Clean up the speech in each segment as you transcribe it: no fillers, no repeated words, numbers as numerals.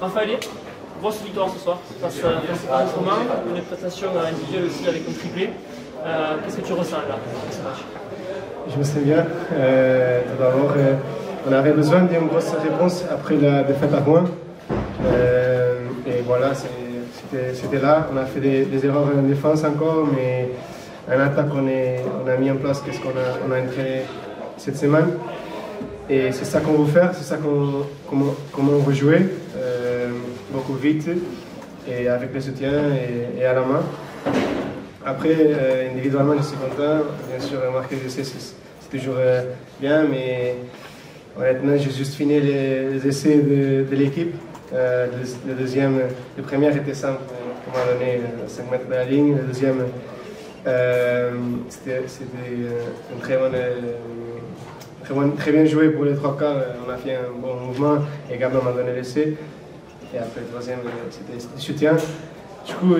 Raphaël, grosse victoire ce soir face à Romain, une prestation individuelle aussi avec un triplé. Qu'est-ce que tu ressens là dans ce match? Je me souviens bien. Tout d'abord, on avait besoin d'une grosse réponse après la défaite à Rouen. Et voilà, c'était là. On a fait des erreurs en défense encore, mais en attaque, on a mis en place ce qu'on a entraîné cette semaine. Et c'est ça qu'on veut faire, c'est ça comment on veut jouer, beaucoup vite et avec le soutien et à la main. Après, individuellement, je suis content. Bien sûr, marquer des essais, c'est toujours bien, mais honnêtement, j'ai juste fini les essais de l'équipe. Le premier était simple, on m'a donné 5 mètres de la ligne. Le deuxième, c'était très bien joué pour les 3 quarts. On a fait un bon mouvement et Gabin m'a donné l'essai. Et après, le troisième, c'était du soutien. Du coup,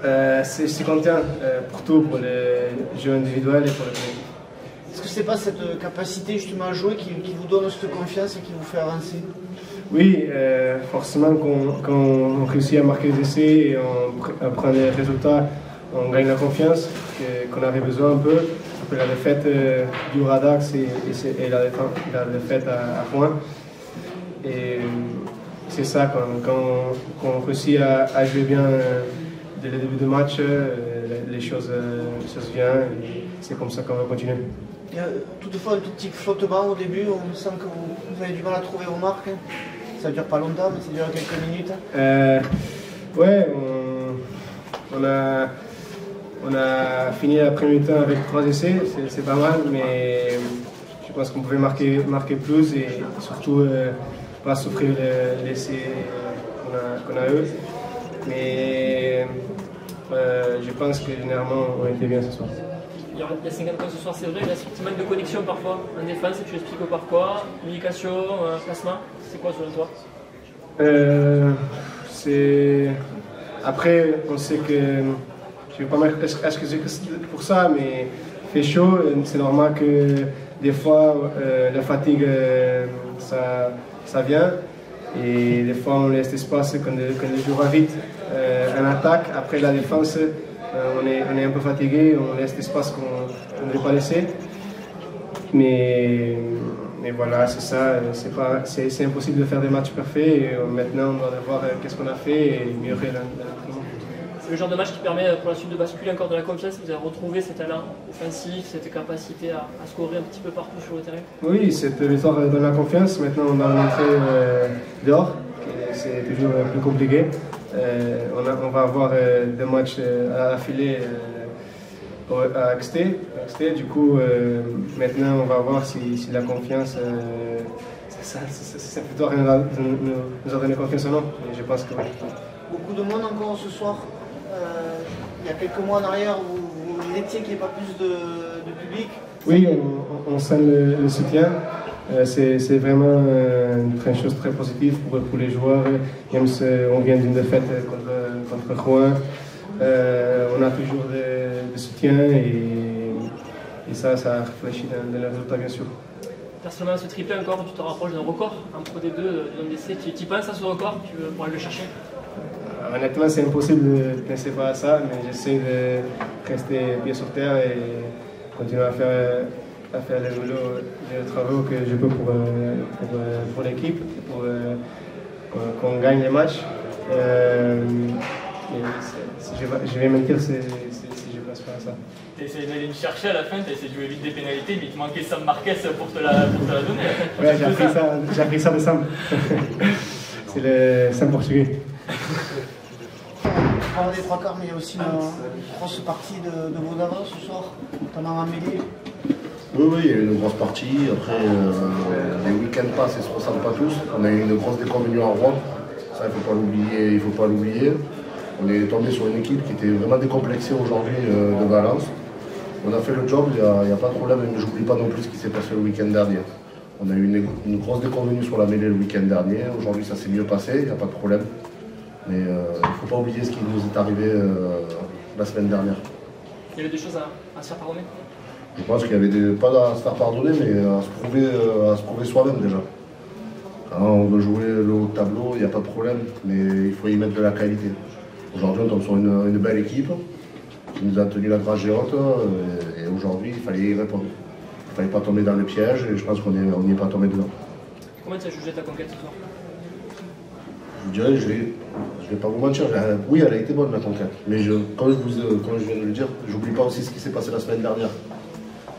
je suis content pour tout, pour le jeu individuel et pour le collectif. Est-ce que c'est pas cette capacité justement à jouer qui vous donne cette confiance et qui vous fait avancer? Oui, forcément quand on réussit à marquer des essais et on prend des résultats, on gagne la confiance qu'on avait besoin un peu. Après la défaite du Radax et la défaite à Rouen. Et c'est ça, quand on réussit à jouer bien dès le début du match, les choses viennent. C'est comme ça qu'on va continuer. Il y a toutefois un tout petit flottement au début, on sent que vous avez du mal à trouver vos marques. Ça ne dure pas longtemps, mais ça dure quelques minutes. Ouais, on a fini la première mi-temps avec 3 essais, c'est pas mal, mais je pense qu'on pouvait marquer plus et surtout pas souffrir l'essai qu'on a eu. Mais je pense que généralement on était bien ce soir. Il y a 50 points ce soir, c'est vrai, il y a ce petit manque de connexion parfois en défense, et tu expliques par quoi? Communication, placement, c'est quoi selon toi? Après, on sait que je ne vais pas m'excuser pour ça, mais il fait chaud, c'est normal que des fois la fatigue ça vient et des fois on laisse l'espace quand le joueur va vite en attaque. Après la défense, on est un peu fatigué, on laisse l'espace qu'on ne devait pas laisser. Mais voilà, c'est ça, c'est impossible de faire des matchs parfaits et maintenant on doit voir qu'est-ce qu'on a fait et améliorer l'entraînement. C'est le genre de match qui permet pour la suite de basculer encore de la confiance. Vous avez retrouvé ces talents offensifs, cette capacité à scorer un petit peu partout sur le terrain. Oui, cette victoire donne la confiance. Maintenant on doit rentrer dehors, c'est toujours plus compliqué. On va avoir 2 matchs à l'affilée à Axté. Du coup, maintenant on va voir si la confiance, cette victoire nous a donné confiance ou non. Et je pense que oui. Beaucoup de monde encore ce soir. Il y a quelques mois en arrière, vous n'étiez qu'il n'y ait pas plus de public. Oui, on sent le soutien. C'est vraiment une chose très positive pour les joueurs. Même si on vient d'une défaite contre Rouen, on a toujours de soutien et ça réfléchit dans le résultat, bien sûr. Personnellement, ce triplé encore, tu te rapproches d'un record en Pro D2 d'un d'essai. Tu penses à ce record? Tu veux aller le chercher? Honnêtement, c'est impossible de penser pas à ça, mais j'essaie de rester pied sur terre et continuer à faire les travaux que je peux pour l'équipe, pour qu'on gagne les matchs. Je vais mentir si je ne pense pas à ça. Tu as essayé d'aller me chercher à la fin, tu as essayé de jouer vite des pénalités, mais il te manquait Sam Marquez pour te la donner. Ouais, j'ai appris ça de Sam. C'est le Sam portugais. On parle des 3 quarts, mais il y a aussi une grosse partie de vos avants ce soir, notamment en mêlée. Oui, il y a eu une grosse partie. Après, les week-ends passent et se ressemblent pas tous. On a eu une grosse déconvenue en Rouen. Ça, il faut pas l'oublier. On est tombé sur une équipe qui était vraiment décomplexée aujourd'hui de Valence. On a fait le job, il n'y a pas de problème. Mais je n'oublie pas non plus ce qui s'est passé le week-end dernier. On a eu une grosse déconvenue sur la mêlée le week-end dernier. Aujourd'hui, ça s'est mieux passé, il n'y a pas de problème. Mais il ne faut pas oublier ce qui nous est arrivé la semaine dernière. Il y avait des choses à se faire pardonner? Je pense qu'il y avait pas à se faire pardonner, mais à se prouver soi-même déjà. Quand on veut jouer le haut de tableau, il n'y a pas de problème, mais il faut y mettre de la qualité. Aujourd'hui, on tombe sur une belle équipe qui nous a tenu la dragée haute et aujourd'hui, il fallait y répondre. Il ne fallait pas tomber dans le piège et je pense qu'on n'y est pas tombé dedans. Comment tu as jugé ta conquête ce soir? Je dirais, je ne vais pas vous mentir, oui, elle a été bonne la conquête. Mais comme je viens de le dire, j'oublie pas aussi ce qui s'est passé la semaine dernière.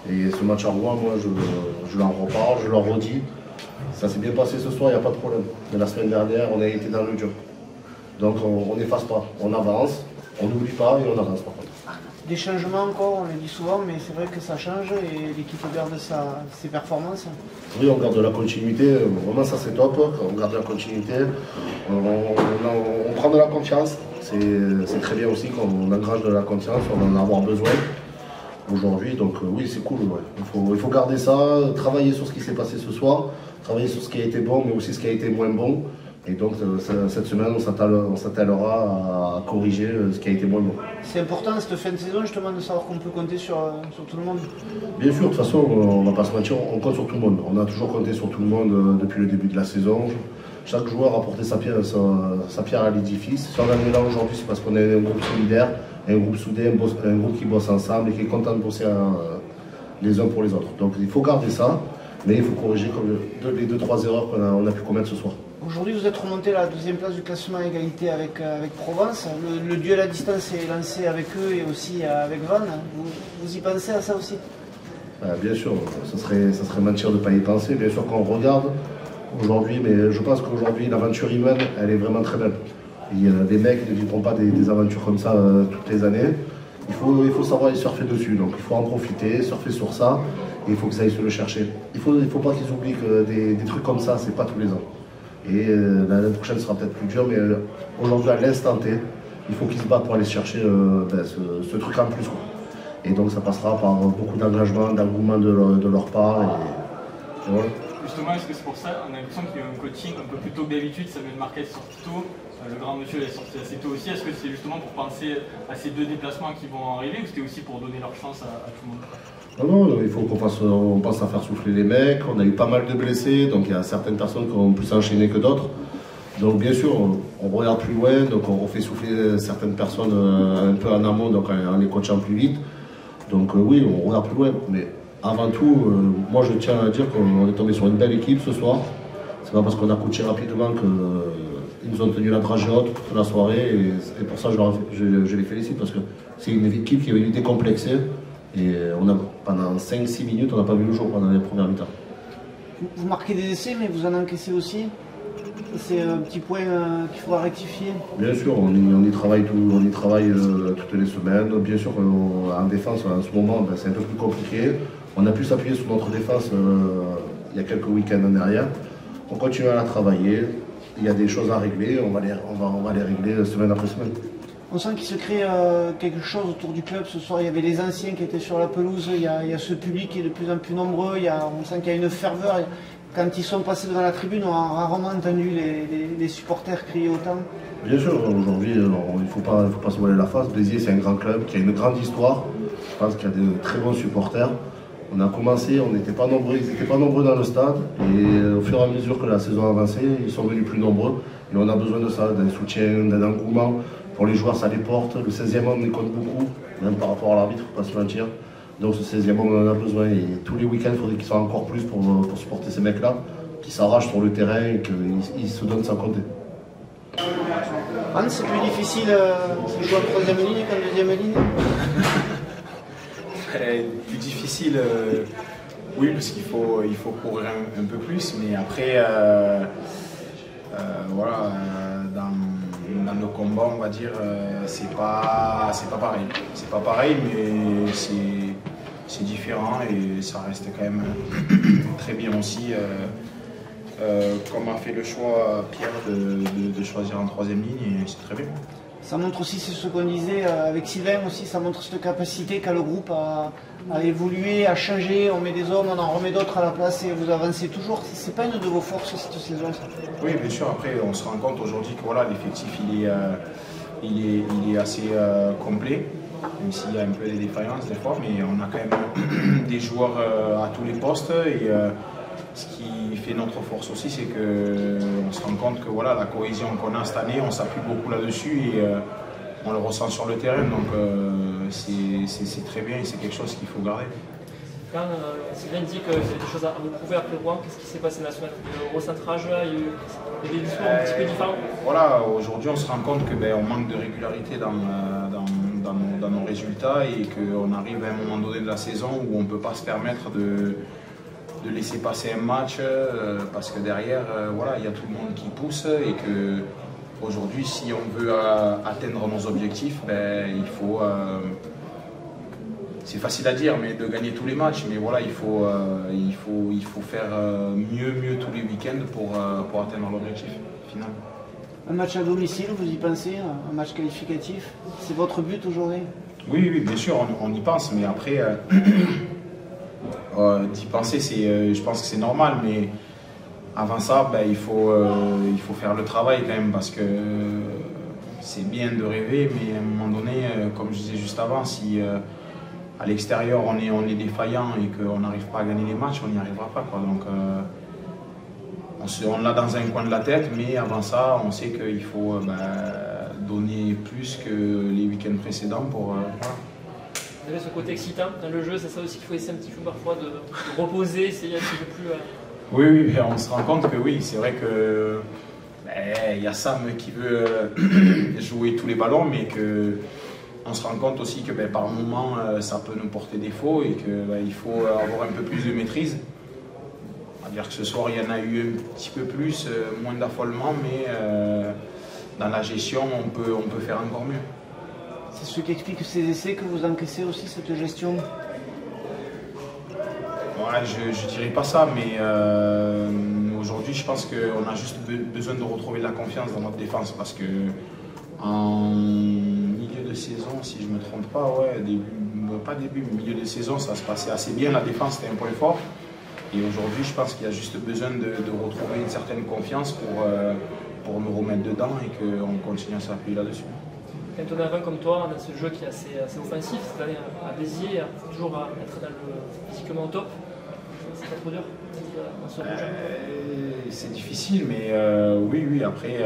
Et ce match à Rouen, moi, je leur reparle, je leur redis. Ça s'est bien passé ce soir, il n'y a pas de problème. Mais la semaine dernière, on a été dans le dur. Donc on n'efface pas, on avance, on n'oublie pas et on avance par contre. Des changements encore, on le dit souvent, mais c'est vrai que ça change et l'équipe garde ses performances. Oui, on garde la continuité, vraiment ça c'est top, on garde la continuité, on prend de la confiance, c'est très bien aussi qu'on engage de la confiance, on va en avoir besoin aujourd'hui, donc oui c'est cool, ouais. Il faut garder ça, travailler sur ce qui s'est passé ce soir, travailler sur ce qui a été bon mais aussi ce qui a été moins bon. Et donc cette semaine, on s'attellera à corriger ce qui a été moins bon. C'est important cette fin de saison justement de savoir qu'on peut compter sur tout le monde. Bien sûr, de toute façon, on ne va pas se mentir, on compte sur tout le monde. On a toujours compté sur tout le monde depuis le début de la saison. Chaque joueur a apporté sa pierre à l'édifice. Si on en est là aujourd'hui, c'est parce qu'on est un groupe solidaire, un groupe soudé, un groupe qui bosse ensemble et qui est content de bosser les uns pour les autres. Donc il faut garder ça, mais il faut corriger les 2-3 erreurs qu'on a pu commettre ce soir. Aujourd'hui, vous êtes remonté à la deuxième place du classement à égalité avec Provence. Le duel à distance est lancé avec eux et aussi avec Vannes. Vous y pensez à ça aussi? Bien sûr, ça serait mentir de ne pas y penser. Bien sûr qu'on regarde aujourd'hui, mais je pense qu'aujourd'hui, l'aventure humaine, elle est vraiment très belle. Les mecs ne vivront pas des aventures comme ça toutes les années. Il faut savoir y surfer dessus, donc il faut en profiter, surfer sur ça, et il faut qu'ils aillent se le chercher. Il faut pas qu'ils oublient que des trucs comme ça, c'est pas tous les ans. Et l'année prochaine sera peut-être plus dur, mais aujourd'hui, à l'instant T, il faut qu'ils se battent pour aller chercher ce truc en plus, quoi. Et donc ça passera par beaucoup d'engagement, d'engouement de leur part. Et voilà. Justement, est-ce que c'est pour ça on a l'impression qu'il y a eu un coaching un peu plus tôt que d'habitude, Samuel Marquez sorti tôt, le grand monsieur est sorti assez tôt aussi. Est-ce que c'est justement pour penser à ces deux déplacements qui vont arriver ou c'était aussi pour donner leur chance à tout le monde? Non, il faut qu'on pense à faire souffler les mecs. On a eu pas mal de blessés, donc il y a certaines personnes qui ont plus enchaîné que d'autres. Donc bien sûr, on regarde plus loin, donc on fait souffler certaines personnes un peu en amont, donc en les coachant plus vite. Donc oui, on regarde plus loin. Mais avant tout, moi je tiens à dire qu'on est tombé sur une belle équipe ce soir. C'est pas parce qu'on a coaché rapidement qu'ils nous ont tenu la dragée haute toute la soirée. Et pour ça, je les félicite parce que c'est une équipe qui est venue décomplexée. Et pendant 5-6 minutes, on n'a pas vu le jour pendant les premières mi-temps. Vous marquez des essais, mais vous en encaissez aussi. C'est un petit point qu'il faudra rectifier. Bien sûr, on y travaille toutes les semaines. Bien sûr, en défense, en ce moment, c'est un peu plus compliqué. On a pu s'appuyer sur notre défense il y a quelques week-ends en arrière. On continue à la travailler. Il y a des choses à régler. On va les régler semaine après semaine. On sent qu'il se crée quelque chose autour du club. Ce soir, il y avait les anciens qui étaient sur la pelouse. Il y a ce public qui est de plus en plus nombreux. On sent qu'il y a une ferveur. Quand ils sont passés devant la tribune, on a rarement entendu les supporters crier autant. Bien sûr, aujourd'hui, il ne faut pas se voiler la face. Béziers, c'est un grand club qui a une grande histoire. Je pense qu'il y a de très bons supporters. On a commencé, on n'était pas nombreux, ils n'étaient pas nombreux dans le stade. Et au fur et à mesure que la saison avançait, ils sont venus plus nombreux. Et on a besoin de ça, d'un soutien, d'un engouement. Pour les joueurs, ça les porte. Le 16e homme les compte beaucoup, même par rapport à l'arbitre, il ne faut pas se mentir. Donc ce 16e homme, on en a besoin. Et tous les week-ends, il faudrait qu'ils soient encore plus pour supporter ces mecs-là, qui s'arrachent sur le terrain et qu'ils se donnent sans compter. Hans, c'est plus difficile de jouer en troisième ligne qu'en deuxième ligne? Plus difficile, oui, parce qu'il faut courir un peu plus, mais après, voilà, dans le combat, on va dire, c'est pas pareil. C'est pas pareil, mais c'est différent et ça reste quand même très bien aussi. Comme a fait le choix Pierre de choisir en troisième ligne, et c'est très bien. Ça montre aussi, c'est ce qu'on disait avec Sylvain aussi, ça montre cette capacité qu'a le groupe à évoluer, à changer. On met des hommes, on en remet d'autres à la place et vous avancez toujours. C'est pas une de vos forces cette saison, ça? Oui, bien sûr. Après, on se rend compte aujourd'hui que voilà, l'effectif il est assez complet, même s'il y a un peu des défaillances des fois, mais on a quand même des joueurs à tous les postes et ce qui fait notre force aussi, c'est qu'on se rend compte que voilà, la cohésion qu'on a cette année, on s'appuie beaucoup là-dessus et on le ressent sur le terrain. Donc c'est très bien et c'est quelque chose qu'il faut garder. Quand Sylvain dit que c'est des choses à vous prouver après Rouen, qu'est-ce qui s'est passé la semaine? Le recentrage, il y a des discours un petit peu différents. Voilà, aujourd'hui on se rend compte que on manque de régularité dans nos résultats et qu'on arrive à un moment donné de la saison où on ne peut pas se permettre de laisser passer un match parce que derrière, voilà, il y a tout le monde qui pousse et que aujourd'hui, si on veut atteindre nos objectifs, il faut, c'est facile à dire, mais de gagner tous les matchs, mais voilà, il faut faire mieux tous les week-ends pour atteindre l'objectif final. Un match à domicile, vous y pensez? Un match qualificatif? C'est votre but aujourd'hui? Oui, bien sûr, on y pense, mais après, d'y penser, je pense que c'est normal, mais avant ça, il faut faire le travail quand même, parce que c'est bien de rêver, mais à un moment donné, comme je disais juste avant, si à l'extérieur on est défaillant et qu'on n'arrive pas à gagner les matchs, on n'y arrivera pas, quoi. Donc on l'a dans un coin de la tête, mais avant ça, on sait qu'il faut donner plus que les week-ends précédents pour... Voilà. Vous avez ce côté excitant dans le jeu, c'est ça aussi qu'il faut essayer un petit peu parfois de reposer, essayer un petit peu plus... Oui, on se rend compte que oui, c'est vrai que il y a Sam qui veut jouer tous les ballons, mais que on se rend compte aussi que par moment ça peut nous porter défaut et qu'il faut avoir un peu plus de maîtrise. On va dire que ce soir il y en a eu un petit peu plus, moins d'affolement, mais dans la gestion on peut faire encore mieux. C'est ce qui explique ces essais que vous encaissez aussi, cette gestion? Ouais, je dirais pas ça, mais aujourd'hui je pense qu'on a juste besoin de retrouver de la confiance dans notre défense parce que en milieu de saison, si je ne me trompe pas, milieu de saison, ça se passait assez bien, la défense c'était un point fort. Et aujourd'hui je pense qu'il y a juste besoin de retrouver une certaine confiance pour nous remettre dedans et qu'on continue à s'appuyer là-dessus. Quand on est avant comme toi, dans ce jeu qui est assez offensif, cette année à Béziers, il faut toujours être dans le physiquement au top. C'est pas trop dur dans ce projet? C'est difficile, mais oui, après,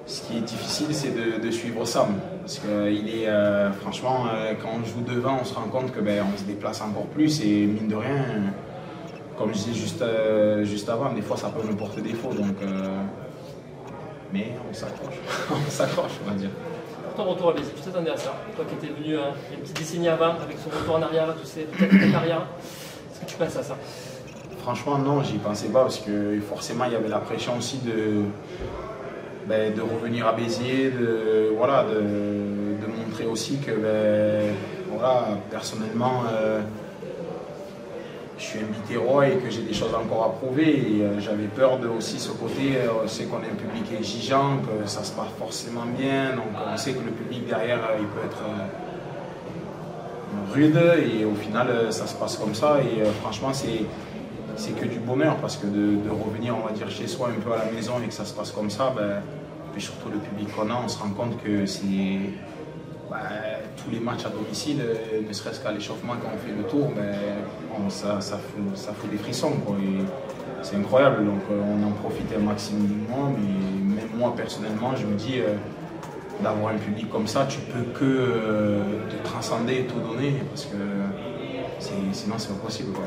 ce qui est difficile, c'est de suivre Sam. Parce que franchement, quand on joue devant, on se rend compte qu'on se déplace encore plus et mine de rien, comme je disais juste avant, des fois ça peut nous porter défaut. Donc, mais on s'accroche, on va dire. Pour ton retour à Béziers, tu t'attendais à ça? Toi qui étais venu il y a une petite décennie avant, avec son retour en arrière, tous ces carrières, est-ce que tu penses à ça? Franchement, non, j'y pensais pas parce que forcément il y avait la pression aussi de revenir à Béziers, de montrer aussi que personnellement je suis un Biterrois et que j'ai des choses encore à prouver et j'avais peur de aussi ce côté, c'est qu'on est un public exigeant, que ça se passe forcément bien, donc on sait que le public derrière il peut être rude et au final ça se passe comme ça et franchement c'est que du bonheur parce que de revenir on va dire chez soi un peu à la maison et que ça se passe comme ça, et surtout le public qu'on a, on se rend compte que c'est tous les matchs à domicile, ne serait-ce qu'à l'échauffement quand on fait le tour, ça fout des frissons, quoi, et c'est incroyable, donc on en profite un maximum, mais même moi personnellement je me dis d'avoir un public comme ça, tu peux que te transcender et tout donner parce que sinon c'est pas possible, quoi.